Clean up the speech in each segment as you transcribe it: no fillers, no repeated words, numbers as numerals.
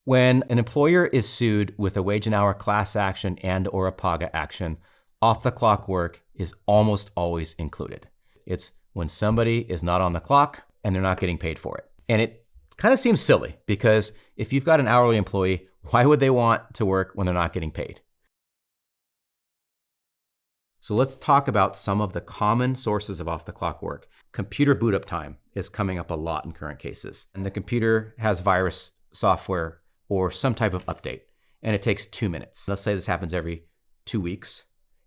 When an employer is sued with a wage and hour class action and or a PAGA action, off-the-clock work is almost always included. It's when somebody is not on the clock and they're not getting paid for it. And it kind of seems silly because if you've got an hourly employee, why would they want to work when they're not getting paid? So let's talk about some of the common sources of off-the-clock work. Computer boot up time is coming up a lot in current cases. And the computer has virus software or some type of update, and it takes 2 minutes. Let's say this happens every 2 weeks,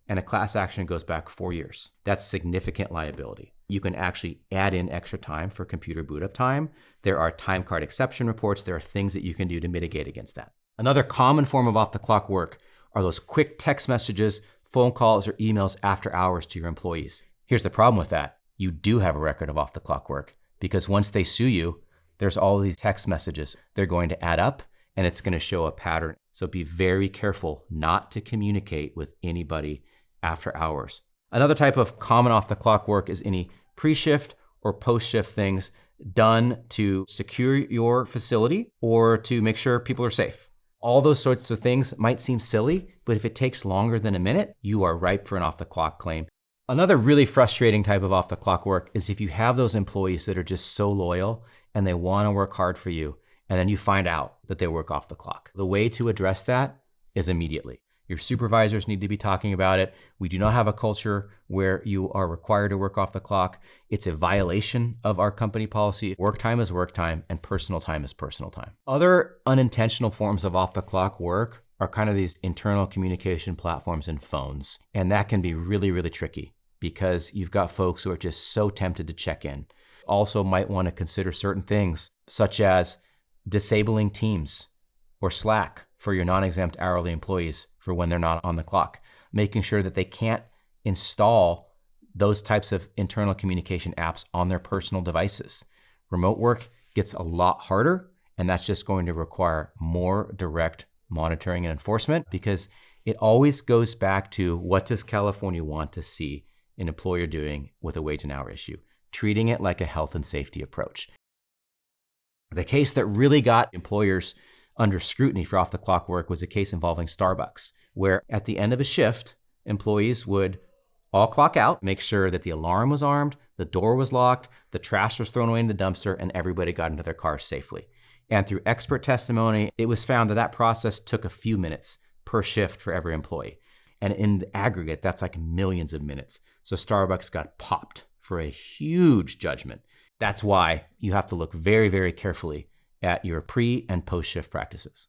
and a class action goes back 4 years. That's significant liability. You can actually add in extra time for computer boot up time. There are time card exception reports. There are things that you can do to mitigate against that. Another common form of off-the-clock work are those quick text messages, phone calls, or emails after hours to your employees. Here's the problem with that. You do have a record of off-the-clock work because once they sue you, there's all these text messages. They're going to add up and it's going to show a pattern. So be very careful not to communicate with anybody after hours. Another type of common off-the-clock work is any pre-shift or post-shift things done to secure your facility or to make sure people are safe. All those sorts of things might seem silly, but if it takes longer than a minute, you are ripe for an off-the-clock claim. Another really frustrating type of off-the-clock work is if you have those employees that are just so loyal and they want to work hard for you, and then you find out that they work off the clock. The way to address that is immediately. Your supervisors need to be talking about it. We do not have a culture where you are required to work off the clock. It's a violation of our company policy. Work time is work time and personal time is personal time. Other unintentional forms of off the clock work are kind of these internal communication platforms and phones. And that can be really, really tricky because you've got folks who are just so tempted to check in. Also might want to consider certain things such as disabling Teams or Slack for your non-exempt hourly employees for when they're not on the clock, making sure that they can't install those types of internal communication apps on their personal devices. Remote work gets a lot harder, and that's just going to require more direct monitoring and enforcement because it always goes back to what does California want to see an employer doing with a wage and hour issue, treating it like a health and safety approach. The case that really got employers under scrutiny for off-the-clock work was a case involving Starbucks, where at the end of a shift, employees would all clock out, make sure that the alarm was armed, the door was locked, the trash was thrown away in the dumpster, and everybody got into their cars safely. And through expert testimony, it was found that that process took a few minutes per shift for every employee. And in the aggregate, that's like millions of minutes. So Starbucks got popped for a huge judgment. That's why you have to look very, very carefully at your pre and post shift practices.